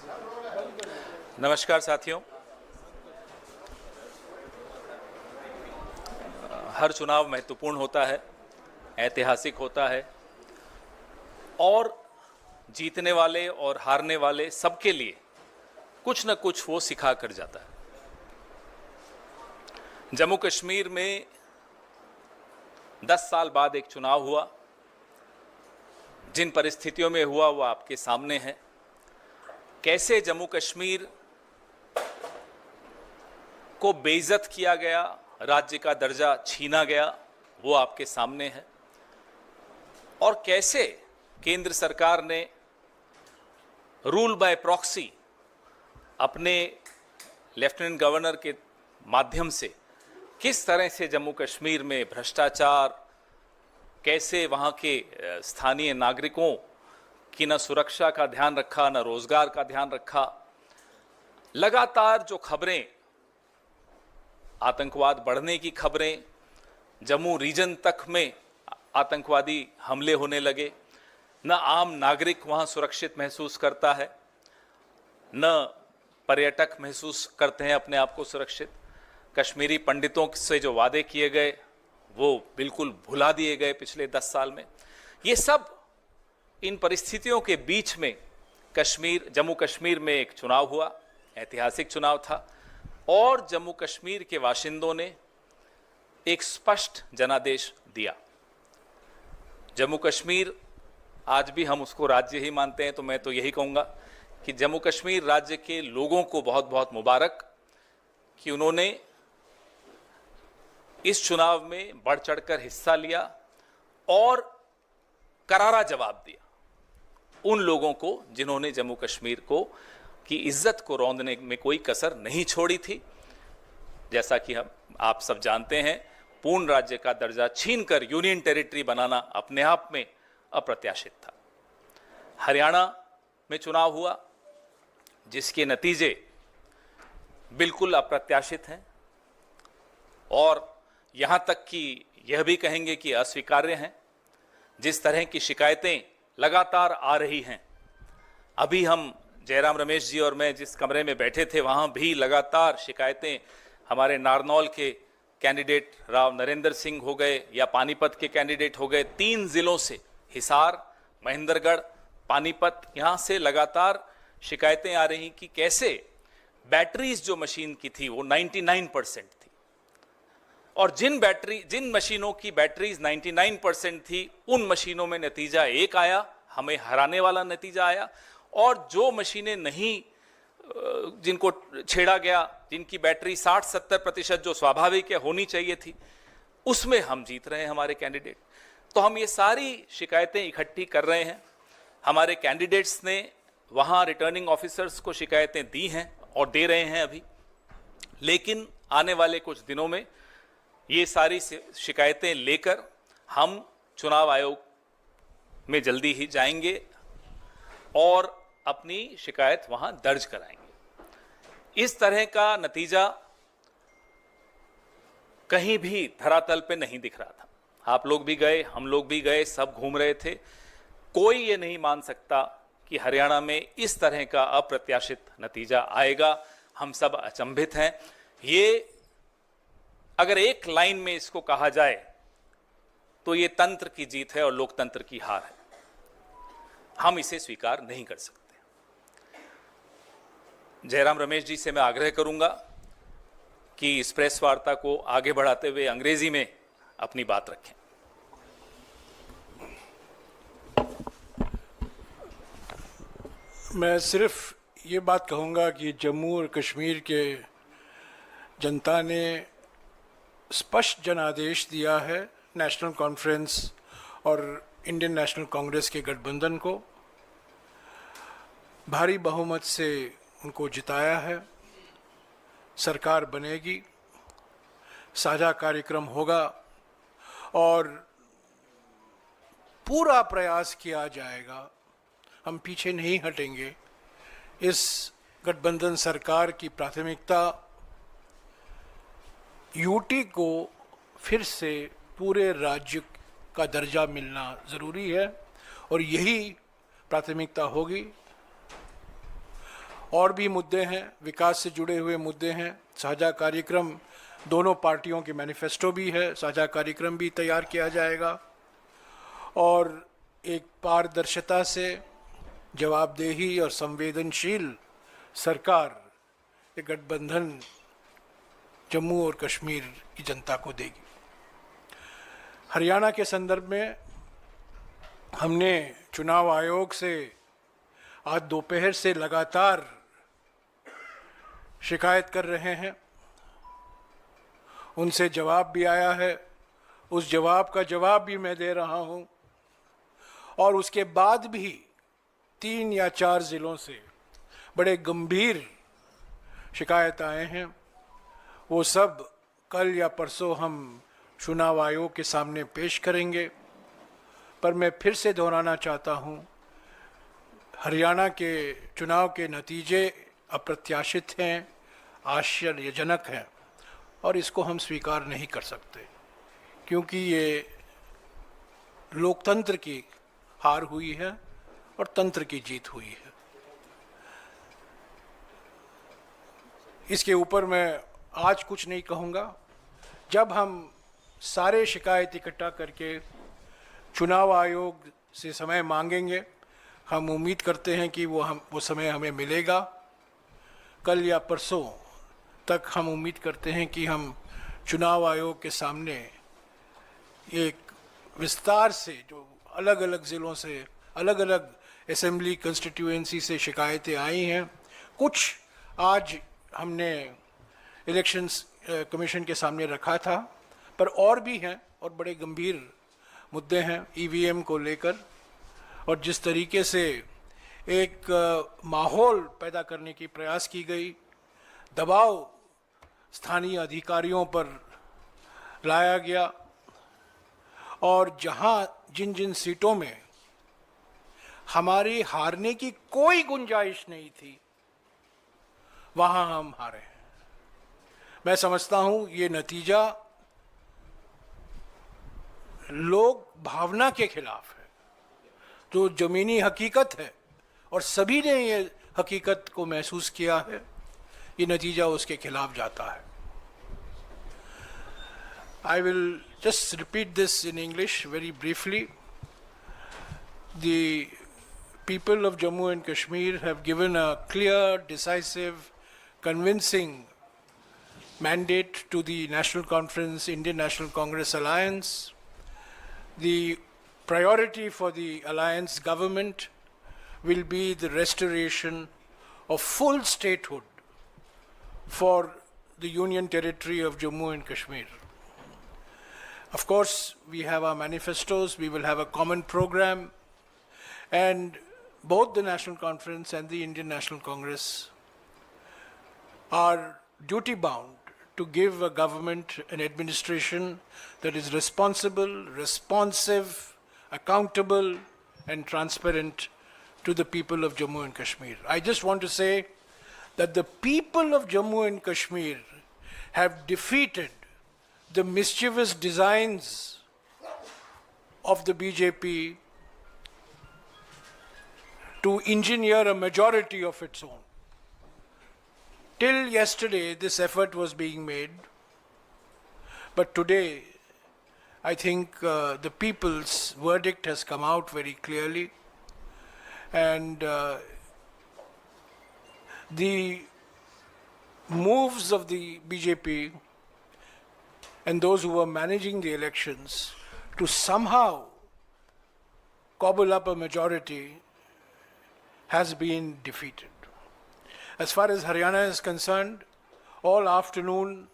नमस्कार साथियों। हर चुनाव महत्वपूर्ण होता है, ऐतिहासिक होता है और जीतने वाले और हारने वाले सबके लिए कुछ न कुछ वो सिखा कर जाता है। जम्मू कश्मीर में 10 साल बाद एक चुनाव हुआ। जिन परिस्थितियों में हुआ वो आपके सामने है। कैसे जम्मू कश्मीर को बेइज्जत किया गया, राज्य का दर्जा छीना गया, वो आपके सामने है। और कैसे केंद्र सरकार ने रूल बाय प्रॉक्सी अपने लेफ्टिनेंट गवर्नर के माध्यम से किस तरह से जम्मू कश्मीर में भ्रष्टाचार, कैसे वहाँ के स्थानीय नागरिकों की न सुरक्षा का ध्यान रखा, न रोजगार का ध्यान रखा। लगातार जो खबरें, आतंकवाद बढ़ने की खबरें, जम्मू रीजन तक में आतंकवादी हमले होने लगे, न आम नागरिक वहाँ सुरक्षित महसूस करता है, न पर्यटक महसूस करते हैं अपने आप को सुरक्षित। कश्मीरी पंडितों से जो वादे किए गए वो बिल्कुल भुला दिए गए पिछले 10 साल में। ये सब इन परिस्थितियों के बीच में जम्मू कश्मीर में एक चुनाव हुआ, ऐतिहासिक चुनाव था और जम्मू कश्मीर के बाशिंदों ने एक स्पष्ट जनादेश दिया। जम्मू कश्मीर, आज भी हम उसको राज्य ही मानते हैं, तो मैं तो यही कहूँगा कि जम्मू कश्मीर राज्य के लोगों को बहुत बहुत मुबारक कि उन्होंने इस चुनाव में बढ़ चढ़कर हिस्सा लिया और करारा जवाब दिया उन लोगों को जिन्होंने जम्मू कश्मीर की इज्जत को रौंदने में कोई कसर नहीं छोड़ी थी। जैसा कि आप सब जानते हैं, पूर्ण राज्य का दर्जा छीनकर यूनियन टेरिटरी बनाना अपने आप में अप्रत्याशित था। हरियाणा में चुनाव हुआ जिसके नतीजे बिल्कुल अप्रत्याशित हैं और यहाँ तक कि यह भी कहेंगे कि अस्वीकार्य हैं। जिस तरह की शिकायतें लगातार आ रही हैं, अभी हम जयराम रमेश जी और मैं जिस कमरे में बैठे थे वहाँ भी लगातार शिकायतें, हमारे नारनौल के कैंडिडेट राव नरेंद्र सिंह हो गए या पानीपत के कैंडिडेट हो गए, 3 जिलों से, हिसार, महेंद्रगढ़, पानीपत, यहाँ से लगातार शिकायतें आ रही कि कैसे बैटरीज जो मशीन की थी वो 99% थी और जिन मशीनों की बैटरीज 99% थी उन मशीनों में नतीजा एक आया, हमें हराने वाला नतीजा आया। और जो मशीनें नहीं, जिनको छेड़ा गया, जिनकी बैटरी 60-70% जो स्वाभाविक है होनी चाहिए थी, उसमें हम जीत रहे हैं हमारे कैंडिडेट। तो हम ये सारी शिकायतें इकट्ठी कर रहे हैं। हमारे कैंडिडेट्स ने वहाँ रिटर्निंग ऑफिसर्स को शिकायतें दी हैं और दे रहे हैं अभी, लेकिन आने वाले कुछ दिनों में ये सारी शिकायतें लेकर हम चुनाव आयोग में जल्दी ही जाएंगे और अपनी शिकायत वहां दर्ज कराएंगे। इस तरह का नतीजा कहीं भी धरातल पे नहीं दिख रहा था। आप लोग भी गए, हम लोग भी गए, सब घूम रहे थे। कोई ये नहीं मान सकता कि हरियाणा में इस तरह का अप्रत्याशित नतीजा आएगा। हम सब अचंभित हैं। ये अगर एक लाइन में इसको कहा जाए तो ये तंत्र की जीत है और लोकतंत्र की हार है। हम इसे स्वीकार नहीं कर सकते। जयराम रमेश जी से मैं आग्रह करूंगा कि इस प्रेस वार्ता को आगे बढ़ाते हुए अंग्रेजी में अपनी बात रखें। मैं सिर्फ ये बात कहूँगा कि जम्मू और कश्मीर के जनता ने स्पष्ट जनादेश दिया है नेशनल कॉन्फ्रेंस और इंडियन नेशनल कांग्रेस के गठबंधन को। भारी बहुमत से उनको जिताया है। सरकार बनेगी, साझा कार्यक्रम होगा और पूरा प्रयास किया जाएगा। हम पीछे नहीं हटेंगे। इस गठबंधन सरकार की प्राथमिकता यूटी को फिर से पूरे राज्य का दर्जा मिलना ज़रूरी है और यही प्राथमिकता होगी। और भी मुद्दे हैं, विकास से जुड़े हुए मुद्दे हैं। साझा कार्यक्रम, दोनों पार्टियों के मैनिफेस्टो भी है, साझा कार्यक्रम भी तैयार किया जाएगा और एक पारदर्शिता से जवाबदेही और संवेदनशील सरकार ये गठबंधन जम्मू और कश्मीर की जनता को देगी। हरियाणा के संदर्भ में हमने चुनाव आयोग से आज दोपहर से लगातार शिकायत कर रहे हैं, उनसे जवाब भी आया है, उस जवाब का जवाब भी मैं दे रहा हूं और उसके बाद भी 3 या 4 जिलों से बड़े गंभीर शिकायत आए हैं। वो सब कल या परसों हम चुनाव आयोग के सामने पेश करेंगे। पर मैं फिर से दोहराना चाहता हूं, हरियाणा के चुनाव के नतीजे अप्रत्याशित हैं, आश्चर्यजनक हैं और इसको हम स्वीकार नहीं कर सकते, क्योंकि ये लोकतंत्र की हार हुई है और तंत्र की जीत हुई है। इसके ऊपर मैं आज कुछ नहीं कहूँगा। जब हम सारे शिकायत इकट्ठा करके चुनाव आयोग से समय मांगेंगे, हम उम्मीद करते हैं कि वो समय हमें मिलेगा। कल या परसों तक हम उम्मीद करते हैं कि हम चुनाव आयोग के सामने एक विस्तार से, जो अलग अलग ज़िलों से, अलग अलग असेंबली कंस्टिट्यूएंसी से शिकायतें आई हैं, कुछ आज हमने इलेक्शंस कमीशन के सामने रखा था, पर और भी हैं और बड़े गंभीर मुद्दे हैं ईवीएम को लेकर। और जिस तरीके से एक माहौल पैदा करने की प्रयास की गई, दबाव स्थानीय अधिकारियों पर लाया गया और जहां जिन जिन सीटों में हमारी हारने की कोई गुंजाइश नहीं थी, वहां हम हारे हैं। मैं समझता हूं ये नतीजा लोक भावना के खिलाफ है, जो जमीनी हकीकत है और सभी ने ये हकीकत को महसूस किया है। ये नतीजा उसके खिलाफ जाता है। I will just repeat this in English very briefly. The people of Jammu and Kashmir have given a clear, decisive, convincing mandate to the National Conference, Indian National Congress Alliance. The priority for the alliance government will be the restoration of full statehood for the Union Territory of Jammu and Kashmir. Of course, we have our manifestos, we will have a common program, and both the National Conference and the Indian National Congress are duty-bound to give a government, an administration that is responsible, responsive, accountable, and transparent to the people of Jammu and Kashmir. I just want to say that the people of Jammu and Kashmir have defeated the mischievous designs of the BJP to engineer a majority of its own. Till yesterday, this effort was being made, but today, I think the people's verdict has come out very clearly, and the moves of the BJP and those who were managing the elections to somehow cobble up a majority has been defeated. As far as Haryana is concerned, all afternoon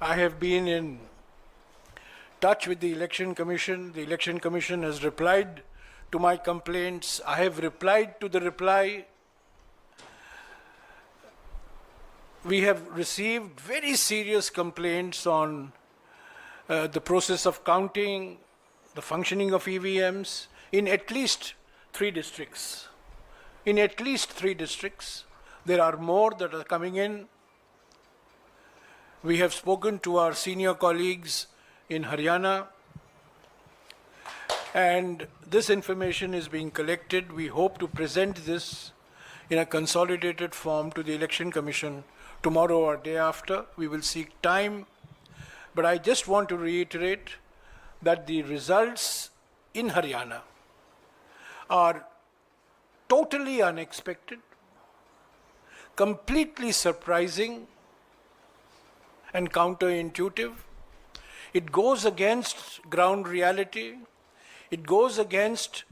I have been in touch with the Election Commission. The Election Commission has replied to my complaints. I have replied to the reply. We have received very serious complaints on the process of counting, the functioning of EVMs in at least 3 districts. In at least 3 districts. There are more that are coming in. We have spoken to our senior colleagues in Haryana, and this information is being collected. We hope to present this in a consolidated form to the Election Commission tomorrow or day after. We will seek time. But I just want to reiterate that the results in Haryana are totally unexpected, completely surprising and counterintuitive. It goes against ground reality. It goes against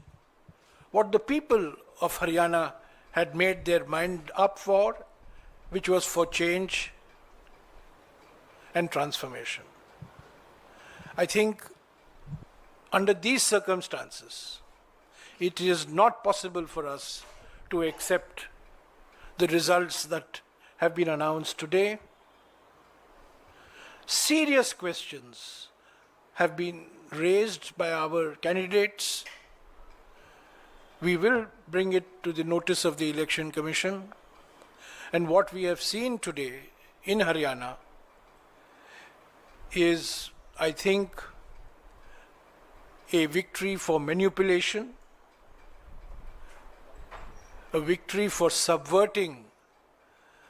what the people of Haryana had made their mind up for, which was for change and transformation. I think under these circumstances, it is not possible for us to accept the results that have been announced today. Serious questions have been raised by our candidates. We will bring it to the notice of the Election Commission. And what we have seen today in Haryana is, I think, a victory for manipulation, a victory for subverting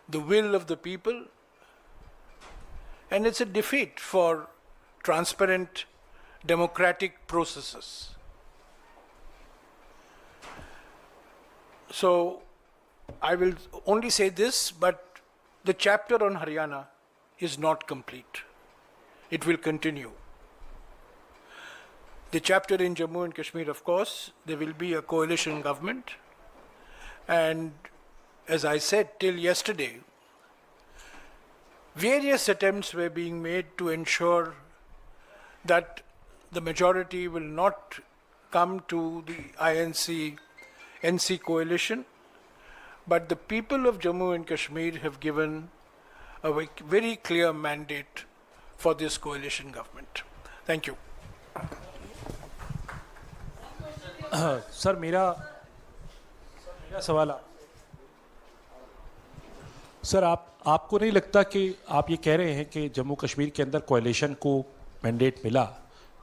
the will of the people, and it's a defeat for transparent democratic processes. So I will only say this, but the chapter on Haryana is not complete. It will continue. The chapter in Jammu and Kashmir, of course, there will be a coalition government. And as I said till yesterday, various attempts were being made to ensure that the majority will not come to the INC-NC coalition, but the people of Jammu and Kashmir have given a very clear mandate for this coalition government. Thank you. Sir मेरा सवाल sir आपको नहीं लगता कि आप ये कह रहे हैं कि जम्मू कश्मीर के अंदर कोalition को मैंडेट मिला,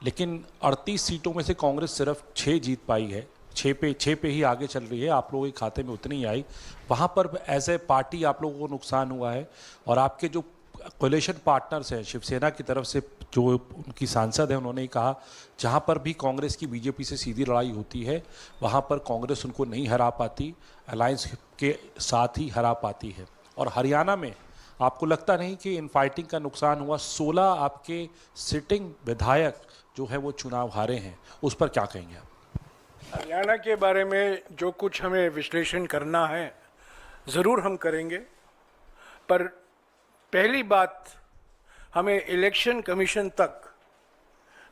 लेकिन 38 सीटों में से कांग्रेस सिर्फ 6 जीत पाई है, 6 पे ही आगे चल रही है, आप लोगों के खाते में उतनी ही आई, वहाँ पर एज ए पार्टी आप लोगों को नुकसान हुआ है, और आपके जो कोलिशन पार्टनर्स हैं शिवसेना की तरफ से जो उनकी सांसद हैं उन्होंने कहा जहाँ पर भी कांग्रेस की बीजेपी से सीधी लड़ाई होती है वहाँ पर कांग्रेस उनको नहीं हरा पाती, अलायंस के साथ ही हरा पाती है। और हरियाणा में आपको लगता नहीं कि इन फाइटिंग का नुकसान हुआ? 16 आपके सिटिंग विधायक जो है वो चुनाव हारे हैं, उस पर क्या कहेंगे आप? हरियाणा के बारे में जो कुछ हमें विश्लेषण करना है ज़रूर हम करेंगे, पर पहली बात हमें इलेक्शन कमीशन तक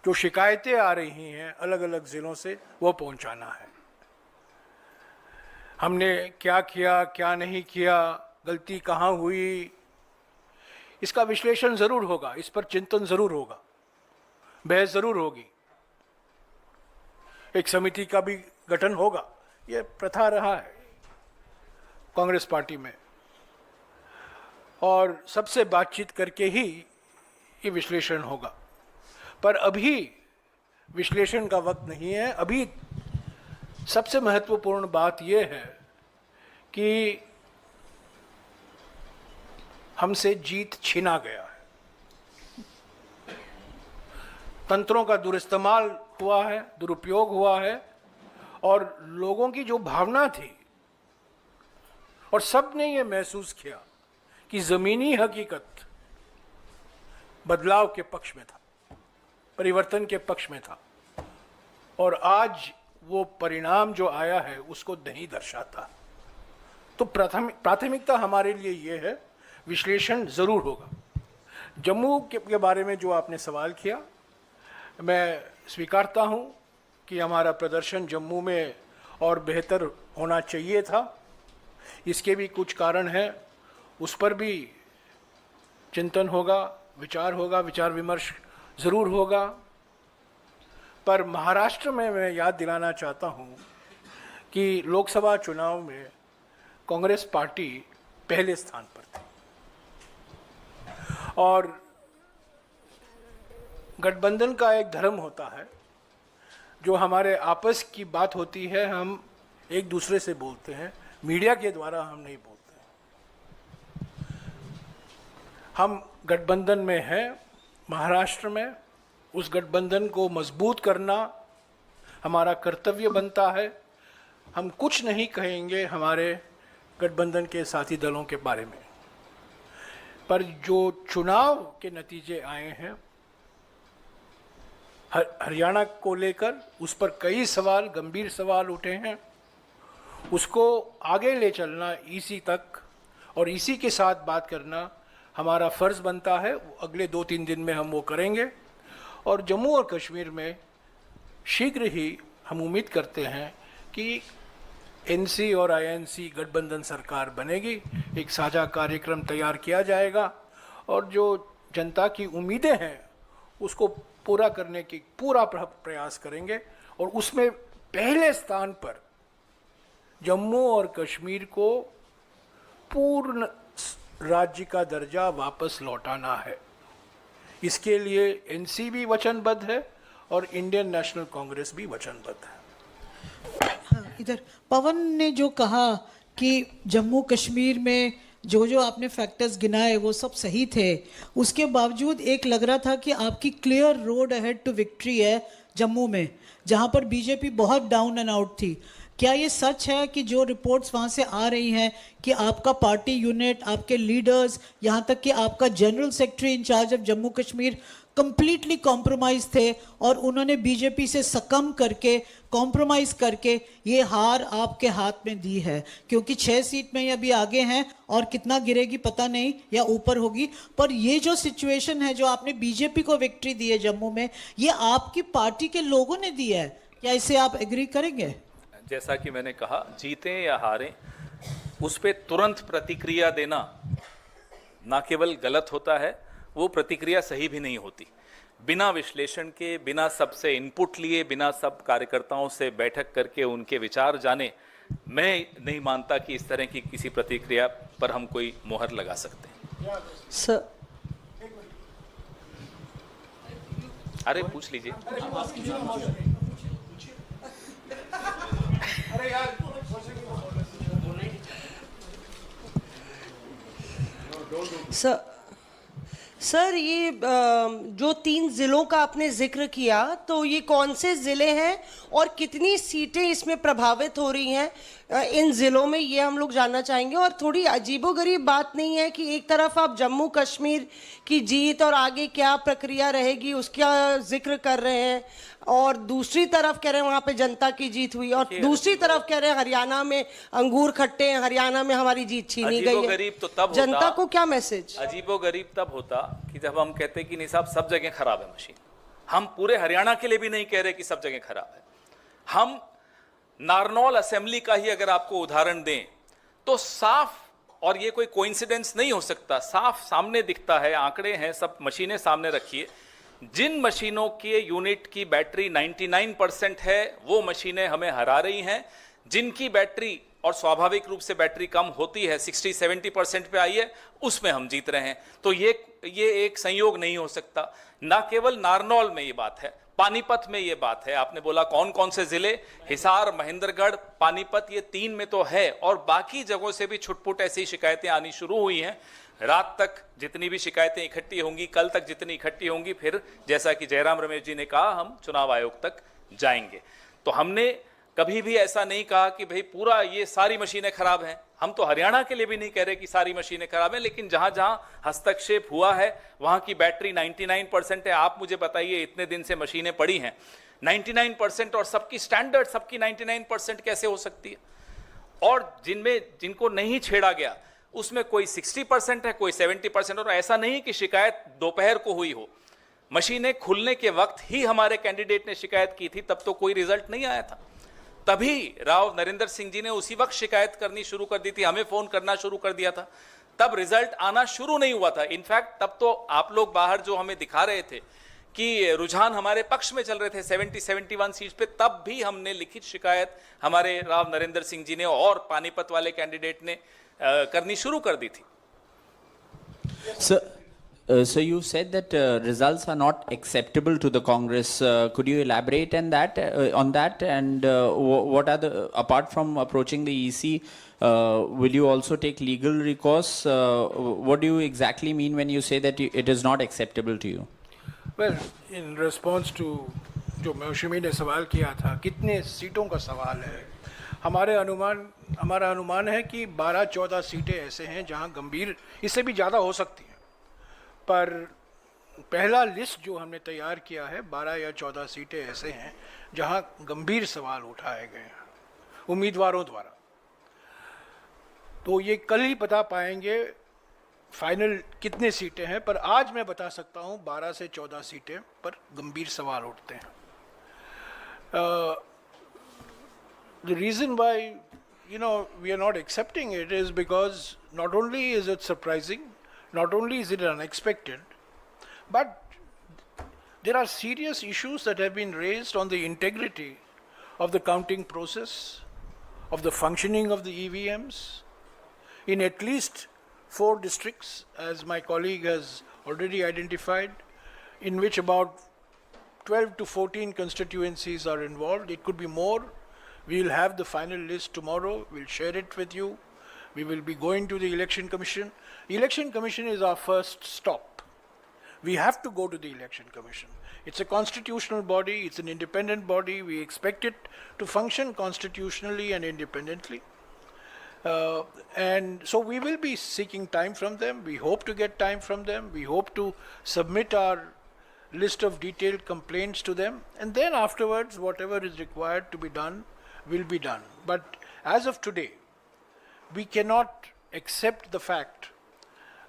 जो शिकायतें आ रही हैं अलग अलग ज़िलों से वो पहुंचाना है। हमने क्या किया, क्या नहीं किया, गलती कहाँ हुई, इसका विश्लेषण ज़रूर होगा, इस पर चिंतन ज़रूर होगा, बहस ज़रूर होगी, एक समिति का भी गठन होगा, ये प्रथा रहा है कांग्रेस पार्टी में, और सबसे बातचीत करके ही ये विश्लेषण होगा। पर अभी विश्लेषण का वक्त नहीं है। अभी सबसे महत्वपूर्ण बात ये है कि हमसे जीत छीना गया है, तंत्रों का दुरुइस्तेमाल हुआ है, दुरुपयोग हुआ है, और लोगों की जो भावना थी और सबने ये महसूस किया कि ज़मीनी हकीकत बदलाव के पक्ष में था, परिवर्तन के पक्ष में था, और आज वो परिणाम जो आया है उसको नहीं दर्शाता। तो प्राथमिकता हमारे लिए ये है, विश्लेषण ज़रूर होगा। जम्मू के बारे में जो आपने सवाल किया, मैं स्वीकारता हूँ कि हमारा प्रदर्शन जम्मू में और बेहतर होना चाहिए था। इसके भी कुछ कारण हैं, उस पर भी चिंतन होगा, विचार विमर्श ज़रूर होगा। पर महाराष्ट्र में मैं याद दिलाना चाहता हूँ कि लोकसभा चुनाव में कांग्रेस पार्टी पहले स्थान पर थी, और गठबंधन का एक धर्म होता है, जो हमारे आपस की बात होती है हम एक दूसरे से बोलते हैं, मीडिया के द्वारा हम नहीं बोलते। हम गठबंधन में हैं महाराष्ट्र में, उस गठबंधन को मजबूत करना हमारा कर्तव्य बनता है। हम कुछ नहीं कहेंगे हमारे गठबंधन के साथी दलों के बारे में, पर जो चुनाव के नतीजे आए हैं हरियाणा को लेकर, उस पर कई सवाल, गंभीर सवाल उठे हैं। उसको आगे ले चलना ईसी तक और इसी के साथ बात करना हमारा फ़र्ज़ बनता है। अगले 2-3 दिन में हम वो करेंगे और जम्मू और कश्मीर में शीघ्र ही हम उम्मीद करते हैं कि एनसी और आईएनसी गठबंधन सरकार बनेगी, एक साझा कार्यक्रम तैयार किया जाएगा और जो जनता की उम्मीदें हैं उसको पूरा करने की पूरा प्रयास करेंगे। और उसमें पहले स्थान पर जम्मू और कश्मीर को पूर्ण राज्य का दर्जा वापस लौटाना है। इसके लिए एनसी भी वचनबद्ध है और इंडियन नेशनल कांग्रेस भी वचनबद्ध है। इधर पवन ने जो कहा कि जम्मू कश्मीर में जो जो आपने फैक्टर्स गिनाए वो सब सही थे, उसके बावजूद एक लग रहा था कि आपकी clear road ahead to victory है जम्मू में, जहां पर बीजेपी बहुत डाउन एंड आउट थी। क्या ये सच है कि जो रिपोर्ट्स वहाँ से आ रही हैं कि आपका पार्टी यूनिट, आपके लीडर्स, यहाँ तक कि आपका general secretary in charge of Jammu Kashmir completely compromise थे और उन्होंने बीजेपी से सकम करके, कॉम्प्रोमाइज़ करके ये हार आपके हाथ में दी है? क्योंकि 6 सीट में ये अभी आगे हैं और कितना गिरेगी पता नहीं, या ऊपर होगी, पर ये जो सिचुएशन है जो आपने बीजेपी को विक्ट्री दी है जम्मू में, ये आपकी पार्टी के लोगों ने दी है। क्या इसे आप एग्री करेंगे? जैसा कि मैंने कहा, जीतें या हारें उस पर तुरंत प्रतिक्रिया देना ना केवल गलत होता है, वो प्रतिक्रिया सही भी नहीं होती। बिना विश्लेषण के, बिना सबसे इनपुट लिए, बिना सब कार्यकर्ताओं से बैठक करके उनके विचार जाने, मैं नहीं मानता कि इस तरह की किसी प्रतिक्रिया पर हम कोई मोहर लगा सकते हैं। सर, अरे पूछ लीजिए। सर ये जो 3 जिलों का आपने जिक्र किया, तो ये कौन से ज़िले हैं और कितनी सीटें इसमें प्रभावित हो रही हैं इन ज़िलों में, ये हम लोग जानना चाहेंगे। और थोड़ी अजीबोगरीब बात नहीं है कि एक तरफ आप जम्मू कश्मीर की जीत और आगे क्या प्रक्रिया रहेगी उसका जिक्र कर रहे हैं, और दूसरी तरफ कह रहे हैं वहाँ पे जनता की जीत हुई, और दूसरी तरफ कह रहे हैं हरियाणा में अंगूर खट्टे हैं, हरियाणा में हमारी जीत छीनी गई है। गरीब तो तब जनता को क्या मैसेज? अजीबोगरीब तब होता कि जब हम कहते कि नहीं साहब सब जगह खराब है मशीन। हम पूरे हरियाणा के लिए भी नहीं कह रहे कि सब जगह खराब है। हम नारनौल असेंबली का ही अगर आपको उदाहरण दें तो साफ, और ये कोई कोइंसिडेंस नहीं हो सकता, साफ सामने दिखता है, आंकड़े हैं, सब मशीनें सामने रखिए। जिन मशीनों के यूनिट की बैटरी 99% है वो मशीनें हमें हरा रही हैं। जिनकी बैटरी, और स्वाभाविक रूप से बैटरी कम होती है, 60-70% पे आई है, उसमें हम जीत रहे हैं। तो ये एक संयोग नहीं हो सकता। ना केवल नारनौल में ये बात है, पानीपत में ये बात है। आपने बोला कौन कौन से जिले, हिसार, महेंद्रगढ़, पानीपत, ये 3 में तो है, और बाकी जगहों से भी छुटपुट ऐसी शिकायतें आनी शुरू हुई हैं। रात तक जितनी भी शिकायतें इकट्ठी होंगी, कल तक जितनी इकट्ठी होंगी, फिर जैसा कि जयराम रमेश जी ने कहा, हम चुनाव आयोग तक जाएंगे। तो हमने कभी भी ऐसा नहीं कहा कि भाई पूरा ये सारी मशीनें खराब हैं। हम तो हरियाणा के लिए भी नहीं कह रहे कि सारी मशीनें खराब हैं, लेकिन जहां जहां हस्तक्षेप हुआ है वहां की बैटरी 99% है। आप मुझे बताइए, इतने दिन से मशीनें पड़ी हैं 99%, और सबकी स्टैंडर्ड, सबकी 99% कैसे हो सकती है? और जिनको नहीं छेड़ा गया उसमें कोई 60% है, कोई 70%, और ऐसा नहीं कि शिकायत दोपहर को हुई हो। मशीनें खुलने के वक्त ही हमारे कैंडिडेट ने शिकायत की थी, तब तो कोई रिजल्ट नहीं आया था। तभी राव नरेंद्र सिंह जी ने उसी वक्त शिकायत करनी शुरू कर दी थी, हमें फोन करना शुरू कर दिया था, तब रिजल्ट आना शुरू नहीं हुआ था। इनफैक्ट तब तो आप लोग बाहर जो हमें दिखा रहे थे कि रुझान हमारे पक्ष में चल रहे थे 70-71 सीट पे, तब भी हमने लिखित शिकायत हमारे राव नरेंद्र सिंह जी ने और पानीपत वाले कैंडिडेट ने करनी शुरू कर दी थी। So you said that results are not acceptable to the Congress. Could you elaborate on that? And what are the, apart from approaching the EC, will you also take legal recourse? What do you exactly mean when you say that it is not acceptable to you? Well, in response to जो मौसमी ने सवाल किया था, कितने सीटों का सवाल है, हमारा अनुमान है कि 12-14 सीटें ऐसे हैं जहां गंभीर, इससे भी ज़्यादा हो सकती हैं, पर पहला लिस्ट जो हमने तैयार किया है 12 या 14 सीटें ऐसे हैं जहां गंभीर सवाल उठाए गए हैं उम्मीदवारों द्वारा। तो ये कल ही बता पाएंगे फाइनल कितने सीटें हैं, पर आज मैं बता सकता हूं 12 से 14 सीटें पर गंभीर सवाल उठते हैं। The reason why, we are not accepting it is because not only is it surprising, not only is it unexpected, but there are serious issues that have been raised on the integrity of the counting process, of the functioning of the EVMs, in at least 4 districts, as my colleague has already identified, in which about 12 to 14 constituencies are involved. It could be more. We will have the final list tomorrow. We'll share it with you. We will be going to the Election Commission. The Election Commission is our first stop. We have to go to the Election Commission. It's a constitutional body. It's an independent body. We expect it to function constitutionally and independently. And so we will be seeking time from them. We hope to get time from them. We hope to submit our list of detailed complaints to them, and then afterwards whatever is required to be done will be done. But as of today, we cannot accept the fact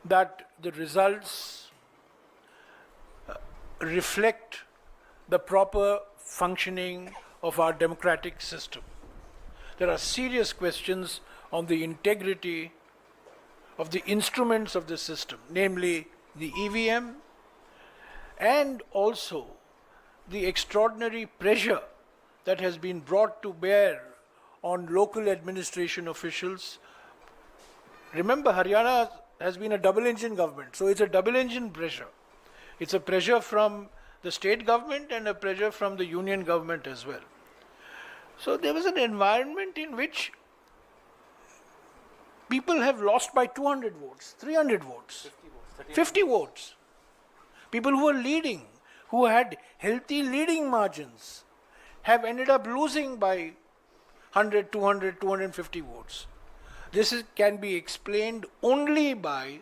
that the results reflect the proper functioning of our democratic system. There are serious questions on the integrity of the instruments of the system, namely the EVM, and also the extraordinary pressure that has been brought to bear on local administration officials. Remember, Haryana has been a double-engine government, so it's a double-engine pressure. It's a pressure from the state government and a pressure from the union government as well. So there was an environment in which people have lost by 200 votes, 300 votes, 50 votes. People who were leading, who had healthy leading margins, have ended up losing by 100, 200, 250 votes. This can be explained only by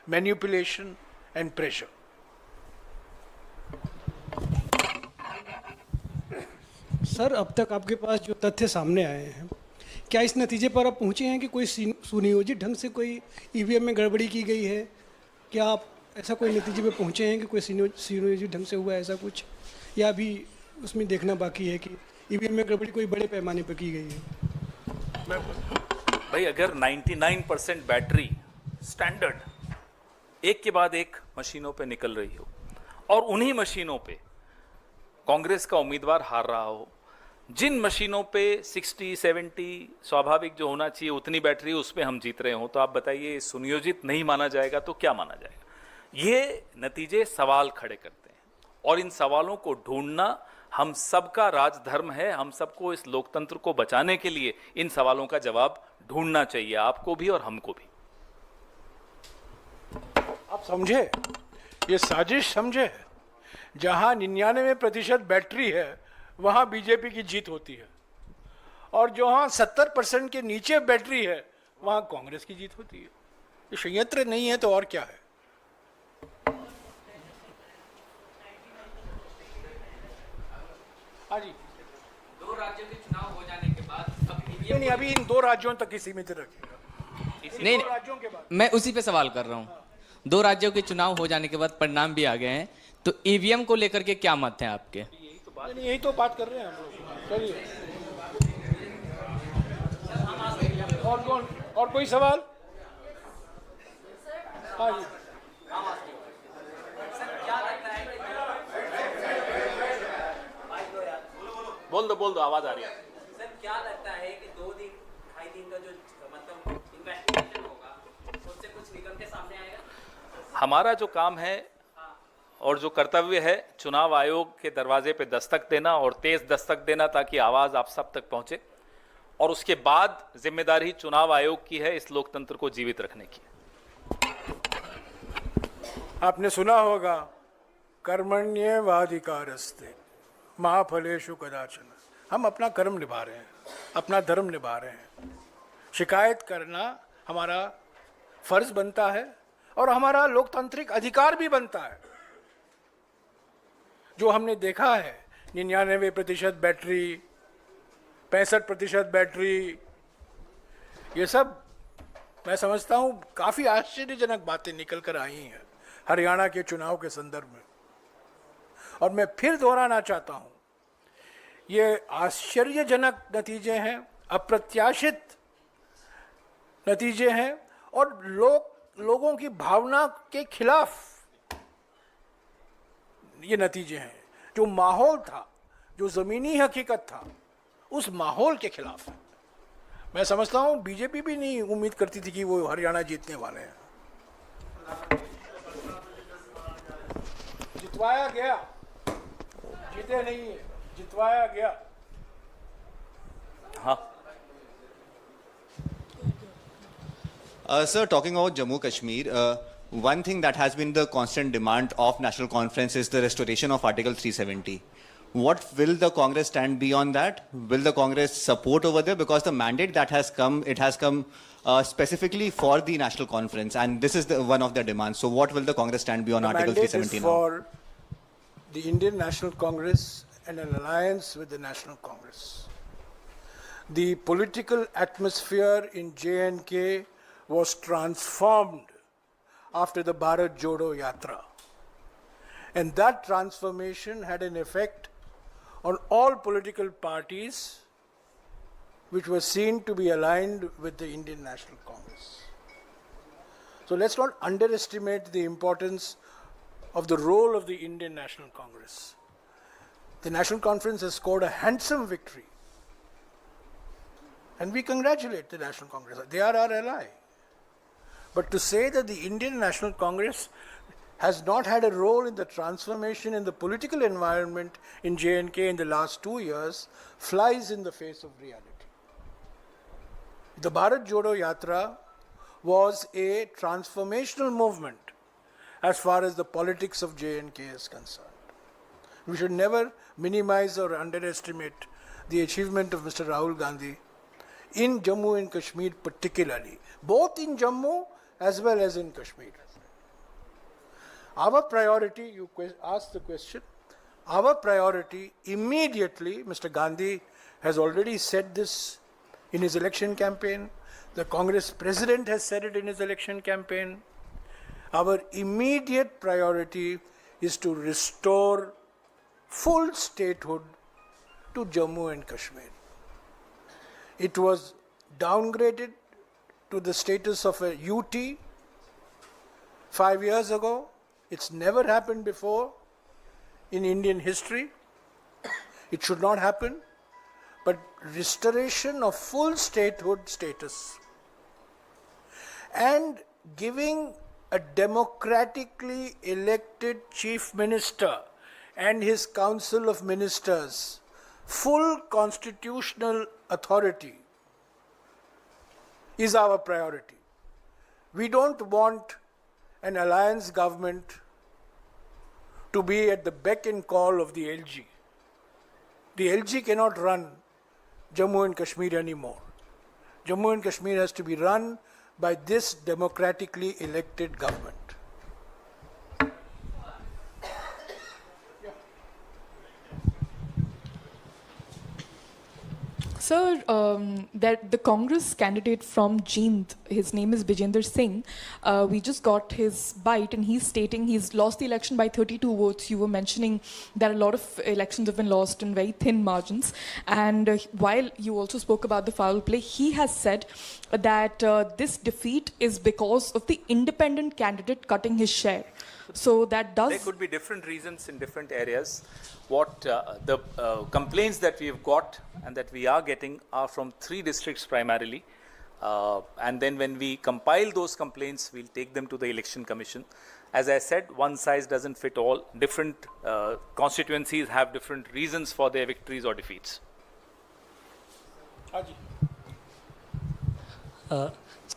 manipulation and pressure. Sir, अब तक आपके पास जो तथ्य सामने आए हैं, क्या इस नतीजे पर आप पहुंचे हैं कि कोई सुनियोजित ढंग से कोई ईवीएम में गड़बड़ी की गई है? क्या आप ऐसा कोई नतीजे पे पहुंचे हैं कि कोई सुनियोजित ढंग से हुआ है ऐसा कुछ, या अभी उसमें देखना बाकी है कि ईवीएम में गड़बड़ी कोई बड़े पैमाने पर की गई है? भाई, अगर 99% बैटरी स्टैंडर्ड एक के बाद एक मशीनों पे निकल रही हो और उन्हीं मशीनों पे कांग्रेस का उम्मीदवार हार रहा हो, जिन मशीनों पे 60-70 स्वाभाविक जो होना चाहिए उतनी बैटरी उस पे हम जीत रहे हो, तो आप बताइए सुनियोजित नहीं माना जाएगा तो क्या माना जाएगा? ये नतीजे सवाल खड़े करते हैं और इन सवालों को ढूंढना हम सबका राजधर्म है। हम सबको इस लोकतंत्र को बचाने के लिए इन सवालों का जवाब ढूंढना चाहिए, आपको भी और हमको भी। आप समझे, ये साजिश समझे, जहां 99% बैटरी है वहां बीजेपी की जीत होती है, और जहां 70% के नीचे बैटरी है वहां कांग्रेस की जीत होती है। ये षड्यंत्र नहीं है तो और क्या है? हाँ जी, 2 राज्यों के चुनाव हो जाने के बाद अब नहीं, अभी इन 2 राज्यों तक ही सीमित रखिएगा। नहीं, 2 राज्यों के बाद मैं उसी पे सवाल कर रहा हूँ। 2 राज्यों के चुनाव हो जाने के बाद परिणाम भी आ गए हैं, तो ईवीएम को लेकर के क्या मत है आपके? यही तो बात कर रहे हैं हम लोग। चलिए, और कोई सवाल? हाँ जी, बोल दो, आवाज आ रही है। सर, क्या लगता है कि 2-2.5 दिन का जो मतलब इन्वेस्टिगेशन होगा उससे कुछ निकल के सामने आएगा? हमारा जो काम है और जो कर्तव्य है, चुनाव आयोग के दरवाजे पे दस्तक देना और तेज दस्तक देना ताकि आवाज आप सब तक पहुंचे, और उसके बाद जिम्मेदारी चुनाव आयोग की है इस लोकतंत्र को जीवित रखने की। आपने सुना होगा, कर्मण्येवाधिकारस्ते मा फलेषु कदाचन। हम अपना कर्म निभा रहे हैं, अपना धर्म निभा रहे हैं। शिकायत करना हमारा फर्ज बनता है और हमारा लोकतांत्रिक अधिकार भी बनता है। जो हमने देखा है 99% बैटरी, 65% बैटरी, ये सब मैं समझता हूँ काफ़ी आश्चर्यजनक बातें निकल कर आई हैं हरियाणा के चुनाव के संदर्भ में। और मैं फिर दोहराना चाहता हूँ, ये आश्चर्यजनक नतीजे हैं, अप्रत्याशित नतीजे हैं और लोगों की भावना के खिलाफ ये नतीजे हैं। जो माहौल था, जो ज़मीनी हकीकत था, उस माहौल के खिलाफ है। मैं समझता हूँ बीजेपी भी नहीं उम्मीद करती थी कि वो हरियाणा जीतने वाले हैं। जितवाया गया, जीते नहीं है, जितवाया गया। हाँ, Sir, talking about Jammu Kashmir, one thing that has been the constant demand of National Conference is the restoration of Article 370. What will the Congress stand beyond that? Will the Congress support over there? Because the mandate that has come, it has come specifically for the National Conference, and this is one of their demands. So what will the Congress stand beyond Article 370 now? For the Indian National Congress and an alliance with the National Congress. The political atmosphere in J&K was transformed after the Bharat Jodo Yatra. And that transformation had an effect on all political parties which were seen to be aligned with the Indian National Congress. So let's not underestimate the importance of the role of the Indian National Congress. The National Conference has scored a handsome victory. And we congratulate the National Congress. They are our ally. But to say that the Indian National Congress has not had a role in the transformation in the political environment in J&K in the last 2 years flies in the face of reality. The Bharat Jodo Yatra was a transformational movement as far as the politics of J&K is concerned. We should never minimize or underestimate the achievement of Mr. Rahul Gandhi in Jammu and Kashmir particularly, both in Jammu as well as in Kashmir. Our priority, you asked the question, our priority immediately, Mr. Gandhi has already said this in his election campaign, the Congress president has said it in his election campaign. Our immediate priority is to restore full statehood to Jammu and Kashmir. It was downgraded to the status of a UT 5 years ago. It's never happened before in Indian history. It should not happen. But restoration of full statehood status and giving a democratically elected chief minister and his council of ministers full constitutional authority is our priority. We don't want an alliance government to be at the beck and call of the LG. The LG cannot run Jammu and Kashmir anymore. Jammu and Kashmir has to be run by this democratically elected government. Sir, that the Congress candidate from Jeend, his name is Bijender Singh, we just got his bite and he's stating he's lost the election by 32 votes. You were mentioning that a lot of elections have been lost in very thin margins. And while you also spoke about the foul play, he has said that this defeat is because of the independent candidate cutting his share. So that does... There could be different reasons in different areas. What the complaints that we've got and that we are getting are from 3 districts primarily. And then when we compile those complaints, we'll take them to the Election Commission. As I said, one size doesn't fit all. Different constituencies have different reasons for their victories or defeats. हाँ जी।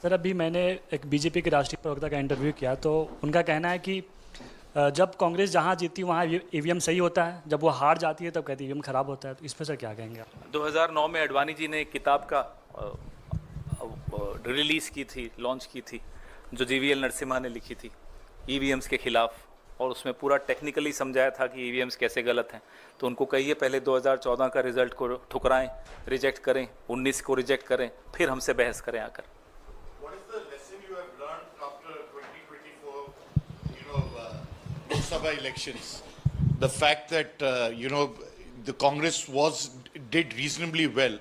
Sir अभी मैंने एक BJP के राष्ट्रीय प्रवक्ता का interview किया तो उनका कहना है कि जब कांग्रेस जहां जीती वहां ईवीएम सही होता है, जब वो हार जाती है तब कहती है ईवीएम खराब होता है। तो इस पर सर क्या कहेंगे आप? 2009 में अडवाणी जी ने एक किताब का रिलीज की थी, लॉन्च की थी, जो जीवीएल नरसिम्हा ने लिखी थी ईवीएम्स के खिलाफ, और उसमें पूरा टेक्निकली समझाया था कि ईवीएम्स कैसे गलत हैं। तो उनको कहिए पहले 2014 का रिजल्ट को ठुकराएं, रिजेक्ट करें, 19 को रिजेक्ट करें, फिर हमसे बहस करें आकर। What is the lesson you have learned after 2024, Lok Sabha elections? The fact that, the Congress did reasonably well,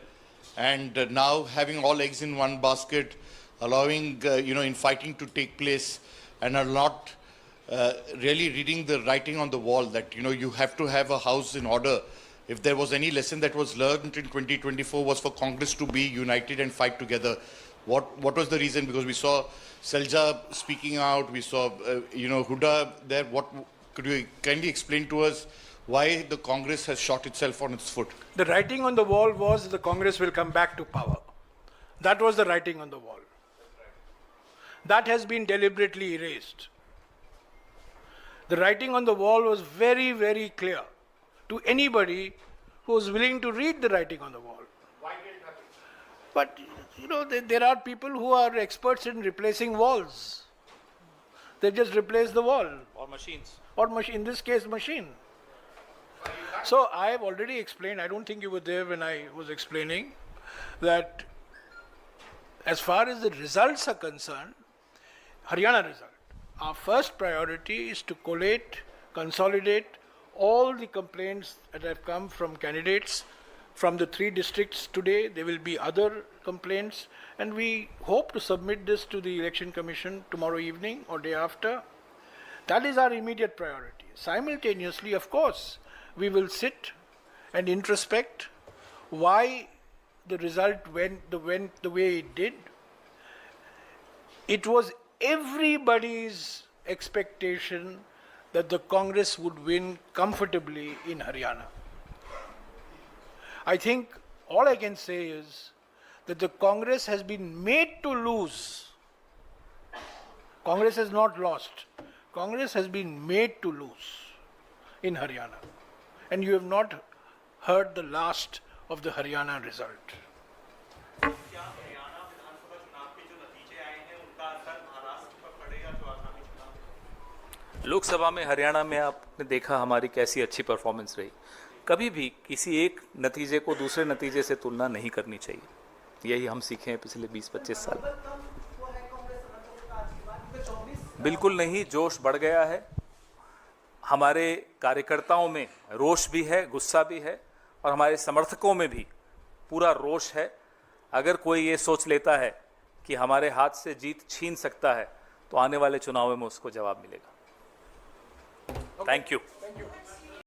and now having all eggs in one basket, allowing, infighting to take place, and are not really reading the writing on the wall that, you have to have a house in order. If there was any lesson that was learned in 2024 was for Congress to be united and fight together. What was the reason? Because we saw Selja speaking out, we saw, Huda there. Could you kindly explain to us why the Congress has shot itself on its foot? The writing on the wall was the Congress will come back to power. That was the writing on the wall. That has been deliberately erased. The writing on the wall was very, very clear to anybody who was willing to read the writing on the wall. Why did it happen? But, there are people who are experts in replacing walls. They just replace the wall. Or machines. Or in this case, machine. So I have already explained, I don't think you were there when I was explaining, that as far as the results are concerned, Haryana result, our first priority is to collate, consolidate all the complaints that have come from candidates from the 3 districts today. There will be other complaints, and we hope to submit this to the Election Commission tomorrow evening or day after. That is our immediate priority. Simultaneously, of course, we will sit and introspect why the result went the way it did. It was everybody's expectation that the Congress would win comfortably in Haryana. I think all I can say is that the Congress has been made to lose. Congress has not lost. Congress has been made to lose in Haryana. And you have not heard the last of the Haryana result. Lok Sabha में हरियाणा में आपने देखा हमारी कैसी अच्छी performance रही। कभी भी किसी एक नतीजे को दूसरे नतीजे से तुलना नहीं करनी चाहिए। यही हम सीखे हैं पिछले 20-25 साल। बिल्कुल नहीं, जोश बढ़ गया है। हमारे कार्यकर्ताओं में रोष भी है, गुस्सा भी है, और हमारे समर्थकों में भी पूरा रोष है। अगर कोई ये सोच लेता है कि हमारे हाथ से जीत छीन सकता है, तो आने वाले चुनाव में उसको जवाब मिलेगा। Thank you.